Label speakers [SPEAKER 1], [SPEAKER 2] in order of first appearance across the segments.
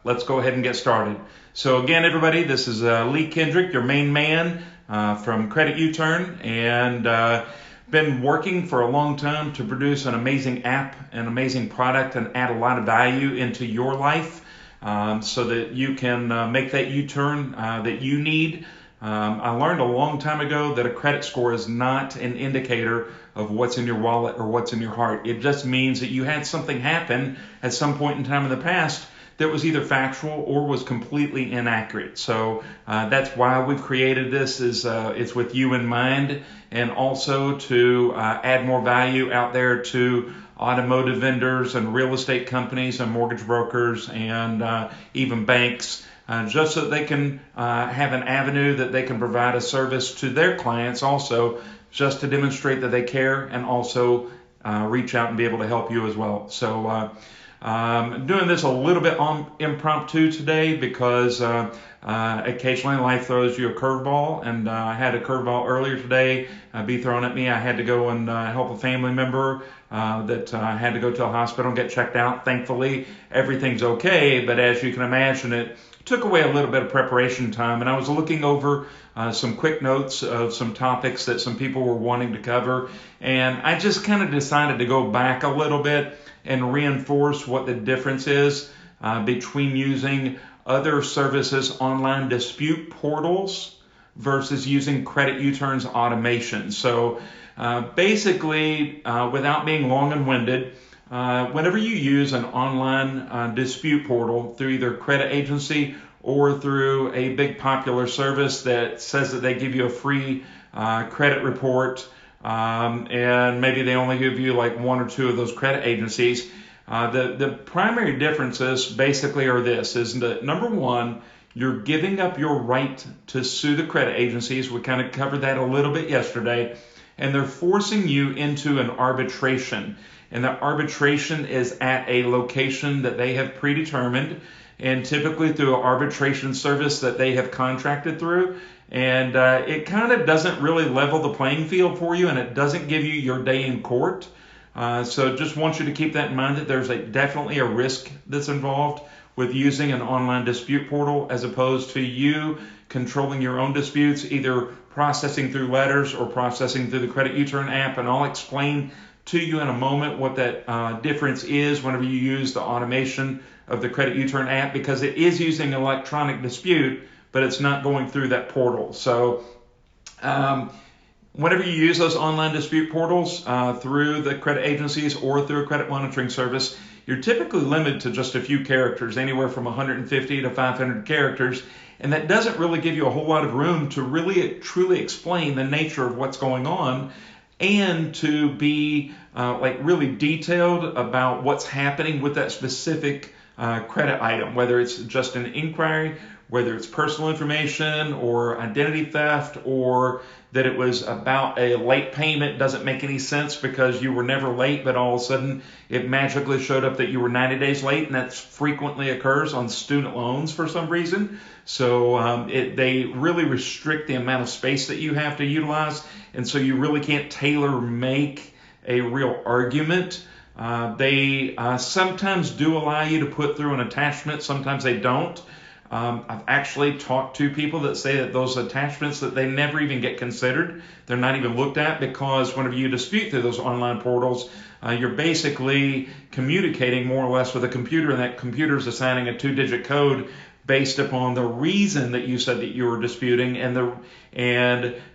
[SPEAKER 1] let's go ahead and get started. So again, everybody, this is Lee Kendrick, your main man from CreditUturn, and been working for a long time to produce an amazing app, an amazing product, and add a lot of value into your life so that you can make that U-turn that you need. I learned a long time ago that a credit score is not an indicator of what's in your wallet or what's in your heart. It just means that you had something happen at some point in time in the past that was either factual or was completely inaccurate. So that's why we've created this, it's with you in mind, and also to add more value out there to automotive vendors and real estate companies and mortgage brokers and even banks, just so that they can have an avenue that they can provide a service to their clients also, just to demonstrate that they care and also reach out and be able to help you as well. So doing this a little bit impromptu today because occasionally life throws you a curveball, and I had a curveball earlier today be thrown at me. I had to go and help a family member that had to go to a hospital and get checked out. Thankfully, everything's okay, but as you can imagine, it took away a little bit of preparation time, and I was looking over some quick notes of some topics that some people were wanting to cover, and I just kind of decided to go back a little bit and reinforce what the difference is between using other services, online dispute portals, versus using CreditUturn's automation. So basically, without being long and winded, whenever you use an online dispute portal through either a credit agency or through a big popular service that says that they give you a free credit report, and maybe they only give you like one or two of those credit agencies, the primary differences basically are this, is that number one, you're giving up your right to sue the credit agencies. We kind of covered that a little bit yesterday, and they're forcing you into an arbitration. And that arbitration is at a location that they have predetermined, and typically through an arbitration service that they have contracted through. And it kind of doesn't really level the playing field for you, and it doesn't give you your day in court. So just want you to keep that in mind, that there's definitely a risk that's involved with using an online dispute portal as opposed to you controlling your own disputes, either processing through letters or processing through the CreditUturn app. And I'll explain to you in a moment what that difference is whenever you use the automation of the CreditUturn app, because it is using an electronic dispute, but it's not going through that portal. So whenever you use those online dispute portals through the credit agencies or through a credit monitoring service, you're typically limited to just a few characters, anywhere from 150 to 500 characters, and that doesn't really give you a whole lot of room to really truly explain the nature of what's going on, and to be really detailed about what's happening with that specific credit item, whether it's just an inquiry, whether it's personal information or identity theft, or that it was about a late payment. Doesn't make any sense because you were never late, but all of a sudden it magically showed up that you were 90 days late, and that frequently occurs on student loans for some reason. So they really restrict the amount of space that you have to utilize, and so you really can't tailor make a real argument. They sometimes do allow you to put through an attachment, sometimes they don't. I've actually talked to people that say that those attachments, that they never even get considered. They're not even looked at, because whenever you dispute through those online portals, you're basically communicating more or less with a computer, and that computer is assigning a 2-digit code based upon the reason that you said that you were disputing, and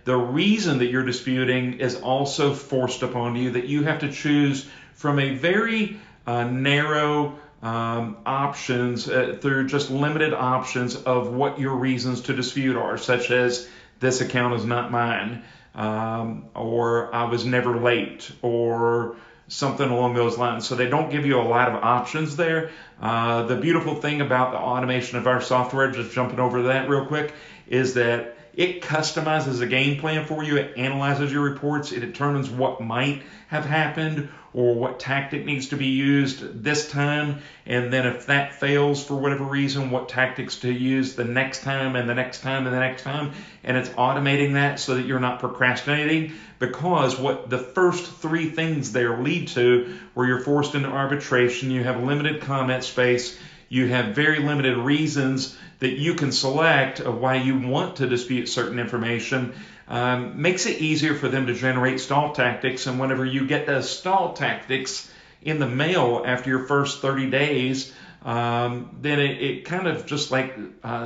[SPEAKER 1] the reason that you're disputing is also forced upon you, that you have to choose from a very narrow options through just limited options of what your reasons to dispute are, such as this account is not mine, or I was never late, or something along those lines. So they don't give you a lot of options there. The beautiful thing about the automation of our software, just jumping over that real quick, is that it customizes a game plan for you. It analyzes your reports. It determines what might have happened or what tactic needs to be used this time. And then if that fails for whatever reason, what tactics to use the next time and the next time and the next time. And it's automating that so that you're not procrastinating, because what the first three things there lead to, where you're forced into arbitration, you have limited comment space, You have very limited reasons that you can select of why you want to dispute certain information. Makes it easier for them to generate stall tactics, and whenever you get those stall tactics in the mail after your first 30 days, then it kind of just like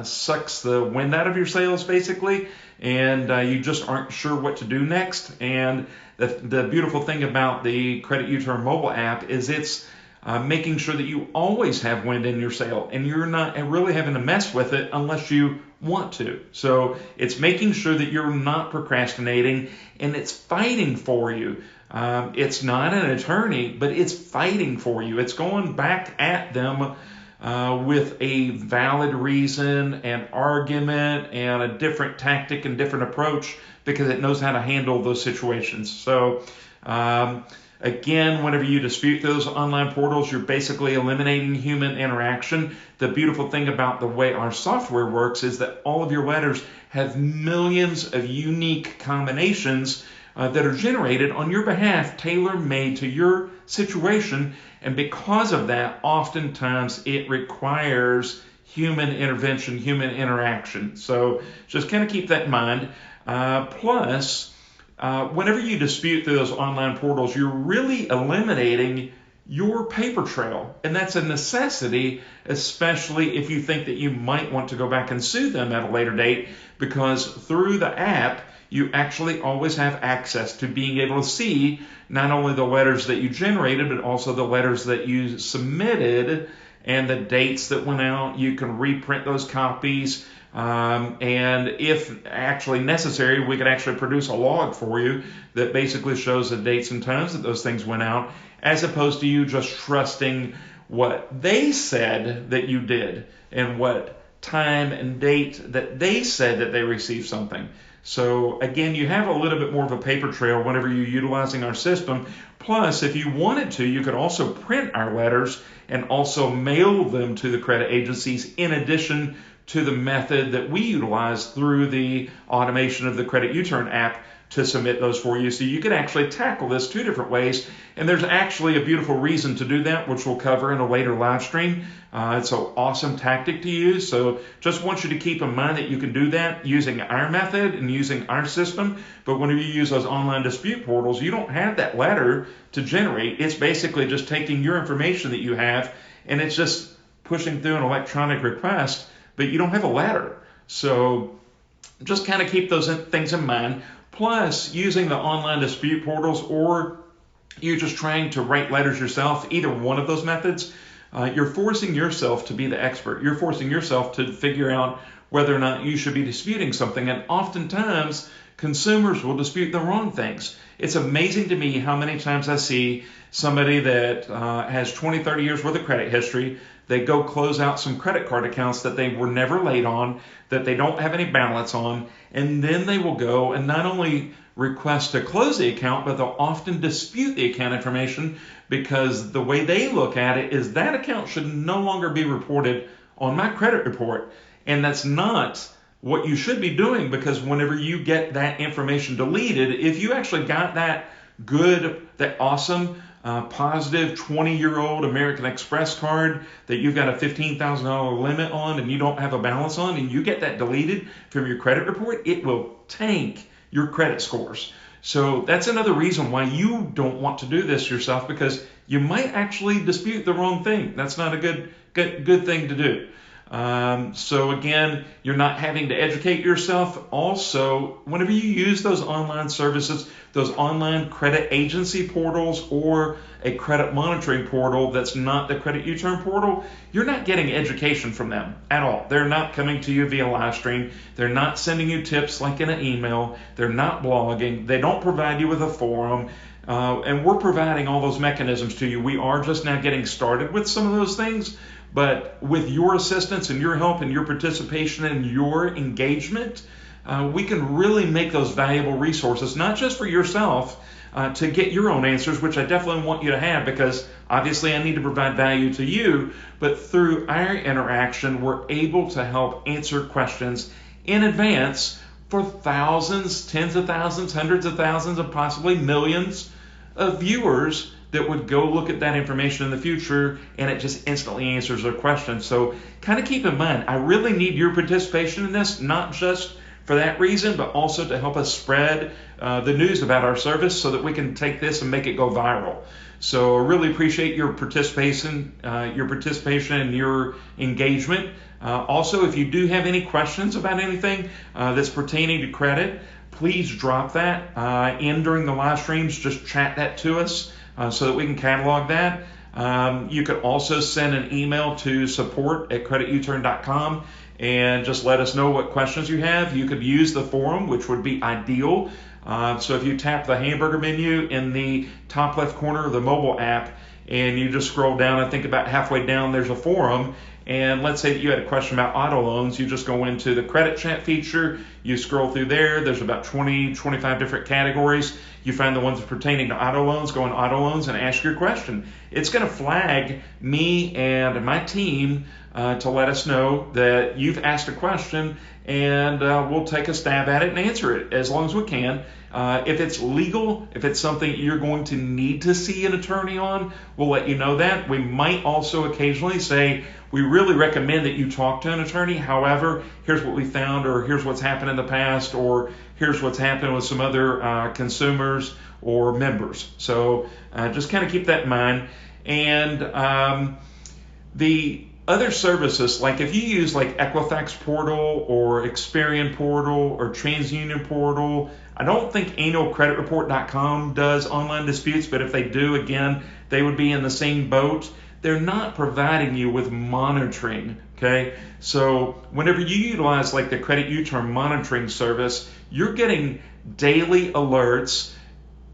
[SPEAKER 1] sucks the wind out of your sails, basically, and you just aren't sure what to do next. And the beautiful thing about the CreditUturn mobile app is it's making sure that you always have wind in your sail, and you're not really having to mess with it unless you want to. So it's making sure that you're not procrastinating, and it's fighting for you. It's not an attorney, but it's fighting for you. It's going back at them with a valid reason and argument and a different tactic and different approach, because it knows how to handle those situations. So again, whenever you dispute those online portals, you're basically eliminating human interaction. The beautiful thing about the way our software works is that all of your letters have millions of unique combinations that are generated on your behalf, tailor-made to your situation. And because of that, oftentimes it requires human intervention, human interaction. So just kind of keep that in mind. Plus, whenever you dispute through those online portals, you're really eliminating your paper trail. And that's a necessity, especially if you think that you might want to go back and sue them at a later date, because through the app, you actually always have access to being able to see not only the letters that you generated, but also the letters that you submitted and the dates that went out. You can reprint those copies. And if actually necessary, we could actually produce a log for you that basically shows the dates and times that those things went out, as opposed to you just trusting what they said that you did and what time and date that they said that they received something. So again, you have a little bit more of a paper trail whenever you're utilizing our system. Plus, if you wanted to, you could also print our letters and also mail them to the credit agencies, in addition to the method that we utilize through the automation of the CreditUturn app to submit those for you. So you can actually tackle this two different ways, and there's actually a beautiful reason to do that, which we'll cover in a later live stream. It's an awesome tactic to use. So just want you to keep in mind that you can do that using our method and using our system. But whenever you use those online dispute portals, you don't have that letter to generate. It's basically just taking your information that you have, and it's just pushing through an electronic request, but you don't have a letter. So just kind of keep those things in mind. Plus, using the online dispute portals, or you're just trying to write letters yourself, either one of those methods, you're forcing yourself to be the expert. You're forcing yourself to figure out whether or not you should be disputing something. And oftentimes, consumers will dispute the wrong things. It's amazing to me how many times I see somebody that has 20, 30 years worth of credit history. They go close out some credit card accounts that they were never late on, that they don't have any balance on, and then they will go and not only request to close the account, but they'll often dispute the account information, because the way they look at it is that account should no longer be reported on my credit report. And that's not what you should be doing, because whenever you get that information deleted, if you actually got that good, that awesome, positive 20-year-old American Express card that you've got a $15,000 limit on and you don't have a balance on, and you get that deleted from your credit report, it will tank your credit scores. So that's another reason why you don't want to do this yourself, because you might actually dispute the wrong thing. That's not a good thing to do. So again, you're not having to educate yourself. Also, whenever you use those online services, those online credit agency portals or a credit monitoring portal that's not the CreditUturn portal, you're not getting education from them at all. They're not coming to you via live stream. They're not sending you tips like in an email. They're not blogging. They don't provide you with a forum. And we're providing all those mechanisms to you. We are just now getting started with some of those things. But with your assistance and your help and your participation and your engagement, we can really make those valuable resources, not just for yourself to get your own answers, which I definitely want you to have, because obviously I need to provide value to you, but through our interaction, we're able to help answer questions in advance for thousands, tens of thousands, hundreds of thousands, and possibly millions of viewers that would go look at that information in the future, and it just instantly answers their question. So kind of keep in mind, I really need your participation in this, not just for that reason, but also to help us spread the news about our service so that we can take this and make it go viral. So I really appreciate your participation and your engagement. Also, if you do have any questions about anything that's pertaining to credit, please drop that in during the live streams. Just chat that to us so that we can catalog that. You could also send an email to support@CreditUturn.com and just let us know what questions you have. You could use the forum, which would be ideal. So if you tap the hamburger menu in the top left corner of the mobile app and you just scroll down, I think about halfway down there's a forum, and let's say that you had a question about auto loans, you just go into the credit chat feature, you scroll through there, there's about 20, 25 different categories. You find the ones pertaining to auto loans, go in auto loans and ask your question. It's going to flag me and my team to let us know that you've asked a question, and we'll take a stab at it and answer it as long as we can. If it's legal, if it's something you're going to need to see an attorney on, we'll let you know that. We might also occasionally say, we really recommend that you talk to an attorney. However, here's what we found, or here's what's happened in the past, or here's what's happened with some other consumers or members. So just kind of keep that in mind. And the other services, like if you use like Equifax Portal or Experian Portal or TransUnion Portal, I don't think annualcreditreport.com does online disputes, but if they do, again, they would be in the same boat. They're not providing you with monitoring, okay? So whenever you utilize like the CreditUturn monitoring service, you're getting daily alerts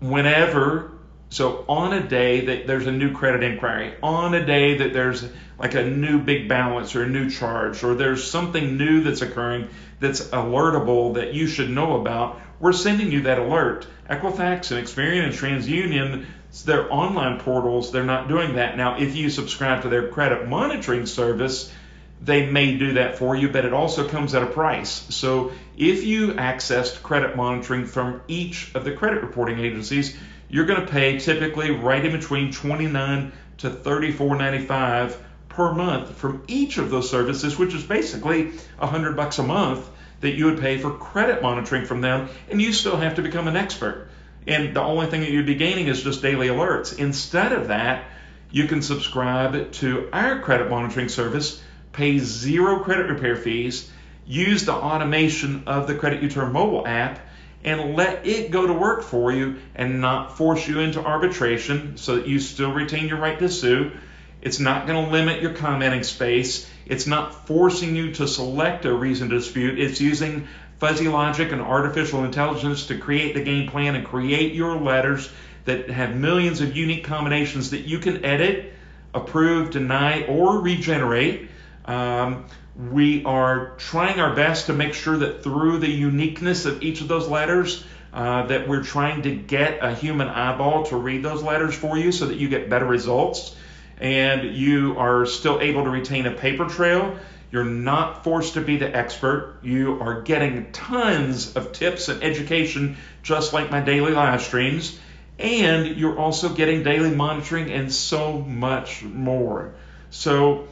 [SPEAKER 1] whenever, so on a day that there's a new credit inquiry, on a day that there's like a new big balance or a new charge, or there's something new that's occurring that's alertable that you should know about, we're sending you that alert. Equifax and Experian and TransUnion, their online portals, they're not doing that. Now, if you subscribe to their credit monitoring service, they may do that for you, but it also comes at a price. So if you accessed credit monitoring from each of the credit reporting agencies, you're going to pay typically right in between $29 to $34.95 per month from each of those services, which is basically $100 a month that you would pay for credit monitoring from them, and you still have to become an expert. And the only thing that you'd be gaining is just daily alerts. Instead of that, you can subscribe to our credit monitoring service, pay 0 credit repair fees, use the automation of the CreditUturn mobile app, and let it go to work for you and not force you into arbitration so that you still retain your right to sue. It's not going to limit your commenting space. It's not forcing you to select a reason to dispute. It's using fuzzy logic and artificial intelligence to create the game plan and create your letters that have millions of unique combinations that you can edit, approve, deny, or regenerate. We are trying our best to make sure that through the uniqueness of each of those letters, that we're trying to get a human eyeball to read those letters for you so that you get better results and you are still able to retain a paper trail. You're not forced to be the expert. You are getting tons of tips and education, just like my daily live streams. And you're also getting daily monitoring and so much more. So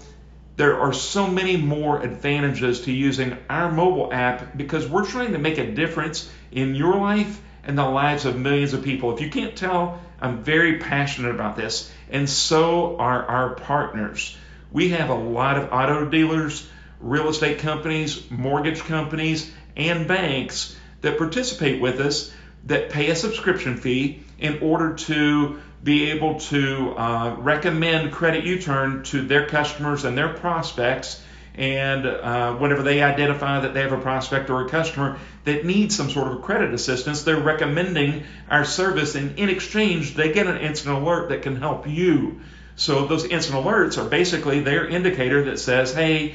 [SPEAKER 1] there are so many more advantages to using our mobile app because we're trying to make a difference in your life and the lives of millions of people. If you can't tell, I'm very passionate about this, and so are our partners. We have a lot of auto dealers, real estate companies, mortgage companies, and banks that participate with us that pay a subscription fee in order to be able to recommend CreditUturn to their customers and their prospects. And whenever they identify that they have a prospect or a customer that needs some sort of credit assistance, they're recommending our service, and in exchange, they get an instant alert that can help you. So those instant alerts are basically their indicator that says, hey,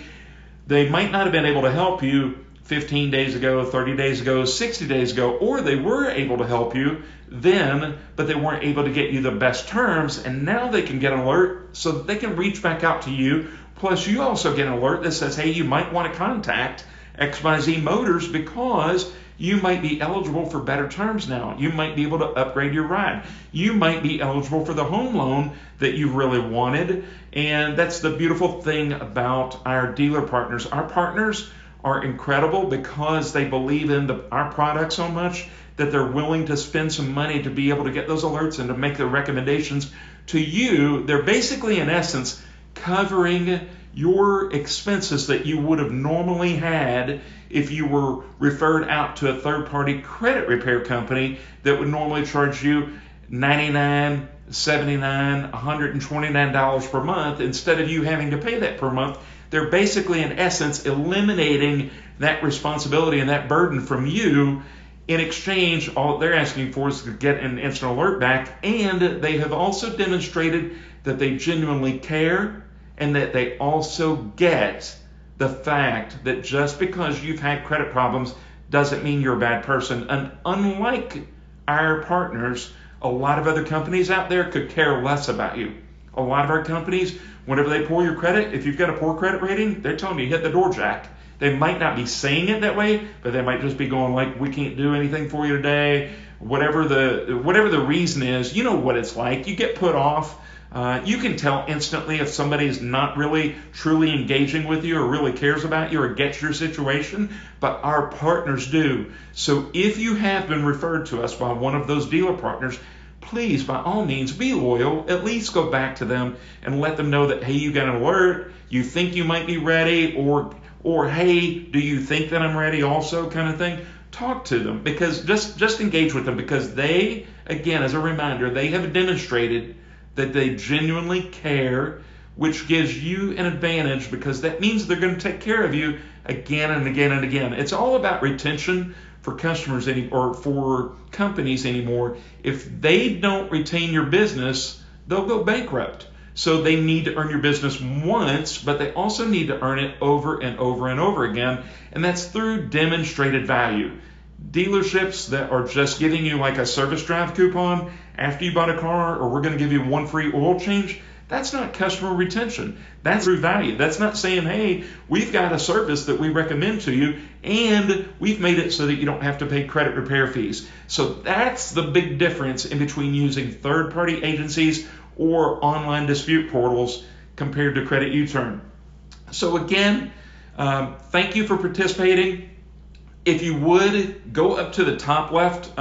[SPEAKER 1] they might not have been able to help you 15 days ago, 30 days ago, 60 days ago, or they were able to help you then, but they weren't able to get you the best terms, and now they can get an alert so that they can reach back out to you. Plus, you also get an alert that says, hey, you might want to contact XYZ Motors because You might be eligible for better terms now. You might be able to upgrade your ride. You might be eligible for the home loan that you really wanted. And that's the beautiful thing about our dealer partners. Our partners are incredible because they believe in our product so much that they're willing to spend some money to be able to get those alerts and to make the recommendations to you. They're basically, in essence, covering your expenses that you would have normally had if you were referred out to a third-party credit repair company that would normally charge you $99, $79, $129 per month. Instead of you having to pay that per month, they're basically, in essence, eliminating that responsibility and that burden from you. In exchange, all they're asking for is to get an instant alert back, and they have also demonstrated that they genuinely care and that they also get the fact that just because you've had credit problems doesn't mean you're a bad person. And unlike our partners, a lot of other companies out there could care less about you. A lot of our companies, whenever they pull your credit, if you've got a poor credit rating, they're telling you hit the door jack. They might not be saying it that way, but they might just be going like, we can't do anything for you today. Whatever the reason is, you know what it's like. You get put off. You can tell instantly if somebody's not really truly engaging with you or really cares about you or gets your situation, but our partners do. So if you have been referred to us by one of those dealer partners, please, by all means, be loyal. At least go back to them and let them know that, hey, you got an alert, you think you might be ready, or hey, do you think that I'm ready also, kind of thing. Talk to them, because just engage with them, because they, again, as a reminder, they have demonstrated that they genuinely care, which gives you an advantage, because that means they're going to take care of you again and again and again. It's all about retention for customers or for companies anymore. If they don't retain your business, they'll go bankrupt. So they need to earn your business once, but they also need to earn it over and over and over again, and that's through demonstrated value. Dealerships that are just giving you like a service drive coupon after you bought a car, or we're going to give you one free oil change, that's not customer retention. That's through value. That's not saying, hey, we've got a service that we recommend to you, and we've made it so that you don't have to pay credit repair fees. So that's the big difference in between using third-party agencies or online dispute portals compared to CreditUturn. So again, thank you for participating. If you would, go up to the top left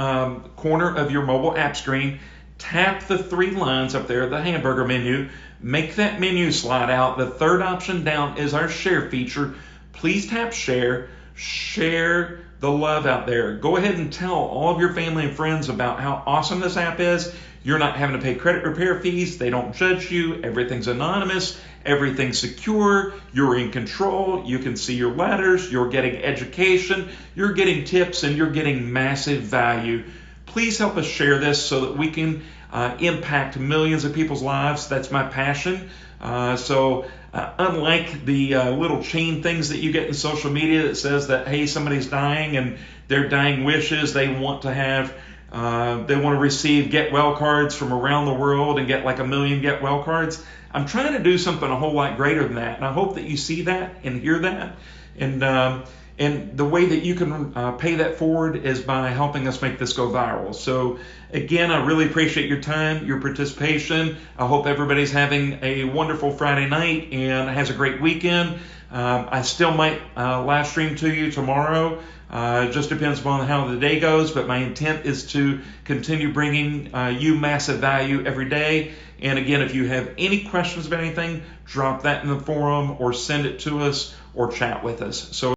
[SPEAKER 1] corner of your mobile app screen, tap the three lines up there, the hamburger menu, make that menu slide out. The third option down is our share feature. Please tap share. Share the love out there. Go ahead and tell all of your family and friends about how awesome this app is. You're not having to pay credit repair fees. They don't judge you. Everything's anonymous. Everything's secure. You're in control. You can see your letters. You're getting education. You're getting tips, and you're getting massive value. Please help us share this so that we can impact millions of people's lives. That's my passion. Unlike the little chain things that you get in social media that says that, hey, somebody's dying and their dying wishes, they want to receive get well cards from around the world and get like 1 million get well cards. I'm trying to do something a whole lot greater than that, and I hope that you see that and hear that. And the way that you can pay that forward is by helping us make this go viral. So again, I really appreciate your time, your participation. I hope everybody's having a wonderful Friday night and has a great weekend. I still might live stream to you tomorrow. It just depends upon how the day goes, but my intent is to continue bringing you massive value every day. And again, if you have any questions about anything, drop that in the forum or send it to us or chat with us. So